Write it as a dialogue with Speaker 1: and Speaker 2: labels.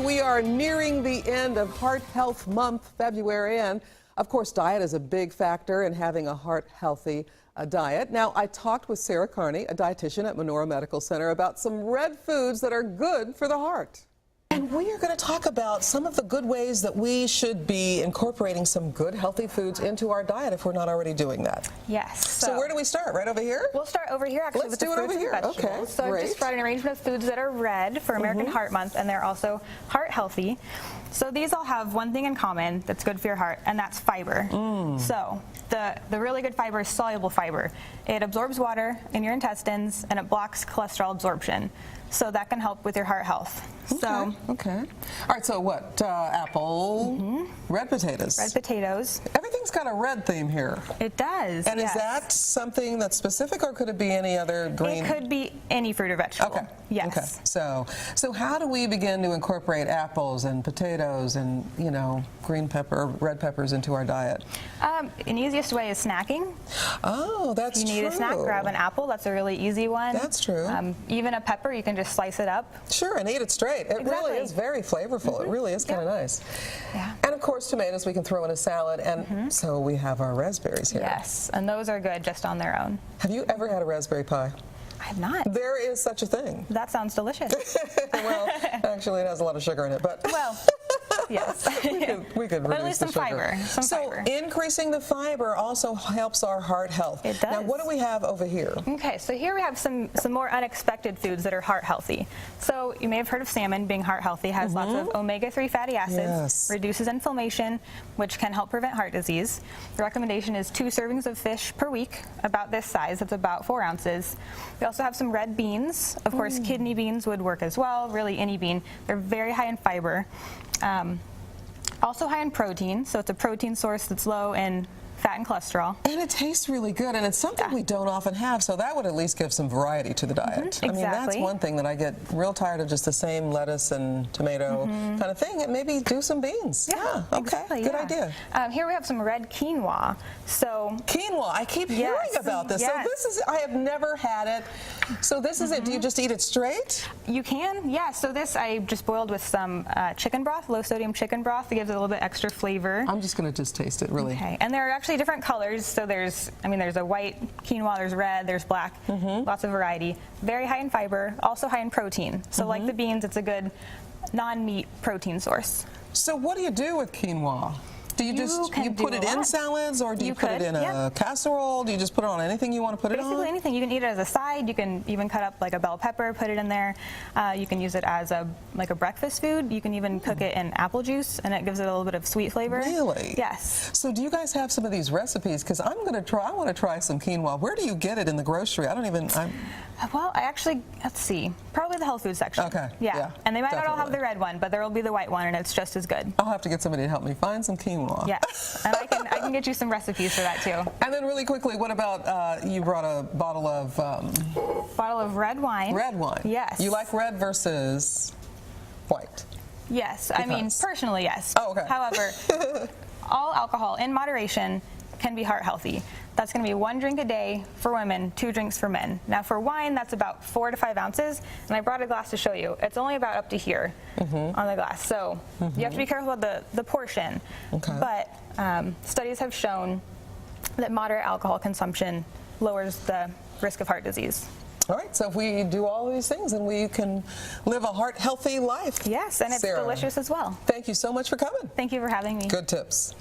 Speaker 1: we are nearing the end of Heart Health Month, February, and of course diet is a big factor in having a heart-healthy diet. Now, I talked with Sarah Carney, a dietitian at Menorah Medical Center, about some red foods that are good for the heart. And we are going to talk about some of the good ways that we should be incorporating some good healthy foods into our diet if we're not already doing that.
Speaker 2: Yes.
Speaker 1: So where do we start? Right over here?
Speaker 2: We'll start over here actually with the fruits and vegetables.
Speaker 1: Okay,
Speaker 2: so
Speaker 1: great.
Speaker 2: I've just brought an arrangement of foods that are red for American Heart Month, and they're also heart healthy. So these all have one thing in common that's good for your heart, and that's fiber. So the really good fiber is soluble fiber. It absorbs water in your intestines and it blocks cholesterol absorption. So that can help with your heart health.
Speaker 1: Okay. All right, so what? Apple, red potatoes.
Speaker 2: Red potatoes.
Speaker 1: Everything's got a red theme here.
Speaker 2: It does.
Speaker 1: And
Speaker 2: yes.
Speaker 1: is that something that's specific, or could it be any other green?
Speaker 2: It could be any fruit or vegetable.
Speaker 1: Okay.
Speaker 2: Yes.
Speaker 1: Okay. So how do we begin to incorporate apples and potatoes and, you know, green pepper, red peppers into our diet?
Speaker 2: An easiest way is snacking.
Speaker 1: Oh, that's true.
Speaker 2: If you need a snack, grab an apple. That's a really easy one.
Speaker 1: That's true.
Speaker 2: Even a pepper, you can just slice it up.
Speaker 1: Sure, and eat it straight. It really is very flavorful. It really is kind of nice.
Speaker 2: Yeah.
Speaker 1: And of course, tomatoes we can throw in a salad, and so we have our raspberries here.
Speaker 2: Yes, and those are good just on their own.
Speaker 1: Have you ever had a raspberry pie?
Speaker 2: I have not.
Speaker 1: There is such a thing.
Speaker 2: That sounds delicious.
Speaker 1: Well, actually, it has a lot of sugar in it, but
Speaker 2: well, yes.
Speaker 1: we could reduce
Speaker 2: but at least
Speaker 1: the
Speaker 2: some
Speaker 1: sugar.
Speaker 2: fiber.
Speaker 1: So increasing the fiber also helps our heart health.
Speaker 2: It does.
Speaker 1: Now, what do we have over here?
Speaker 2: Okay, so here we have some more unexpected foods that are heart healthy. So you may have heard of salmon being heart healthy. It has lots of omega-3 fatty acids, reduces inflammation, which can help prevent heart disease. The recommendation is 2 servings of fish per week, about this size. That's about 4 ounces. We also have some red beans. Of course, kidney beans would work as well, really any bean. They're very high in fiber. Also high in protein, so it's a protein source that's low in fat and cholesterol. And
Speaker 1: it tastes really good, and it's something we don't often have, so that would at least give some variety to the diet. I mean, that's one thing that I get real tired of, just the same lettuce and tomato kind of thing, and maybe do some beans. Yeah, okay, good idea.
Speaker 2: Here we have some red quinoa. So
Speaker 1: quinoa, I keep hearing about this. So this is, I have never had it. So this is it. Do you just eat it straight?
Speaker 2: You can, yeah. So this I just boiled with some chicken broth, low sodium chicken broth. It gives it a little bit extra flavor.
Speaker 1: I'm just going to just taste it, really.
Speaker 2: Okay, and there are actually different colors. So there's a white quinoa, there's red, there's black, lots of variety. Very high in fiber, also high in protein. So like the beans, it's a good non-meat protein source.
Speaker 1: So what do you do with quinoa? Do you put it in salads, or do you put it in a casserole? Do you just put it on anything you want to put it on?
Speaker 2: Basically anything. You can eat it as a side. You can even cut up like a bell pepper, put it in there. You can use it as a breakfast food. You can even cook it in apple juice, and it gives it a little bit of sweet flavor.
Speaker 1: Really?
Speaker 2: Yes.
Speaker 1: So do you guys have some of these recipes? Because I want to try some quinoa. Where do you get it in the grocery? I don't even.
Speaker 2: Well, I actually, let's see, probably the health food section.
Speaker 1: Okay.
Speaker 2: Yeah. And they might not all have the red one, but there will be the white one, and it's just as good.
Speaker 1: I'll have to get somebody to help me find some quinoa.
Speaker 2: Yes, and I can get you some recipes for that too.
Speaker 1: And then really quickly, what about you brought a bottle of
Speaker 2: red wine.
Speaker 1: Red wine.
Speaker 2: Yes.
Speaker 1: You like red versus white?
Speaker 2: Yes. I mean, personally, yes.
Speaker 1: Oh, okay.
Speaker 2: However, all alcohol in moderation can be heart healthy. That's going to be 1 drink a day for women, 2 drinks for men. Now for wine, that's about 4 to 5 ounces, and I brought a glass to show you. It's only about up to here on the glass, so you have to be careful about the portion. But studies have shown that moderate alcohol consumption lowers the risk of heart disease.
Speaker 1: All right, so if we do all these things, then we can live a heart-healthy life.
Speaker 2: Yes, and it's delicious as well.
Speaker 1: Thank you so much for coming.
Speaker 2: Thank you for having me.
Speaker 1: Good tips.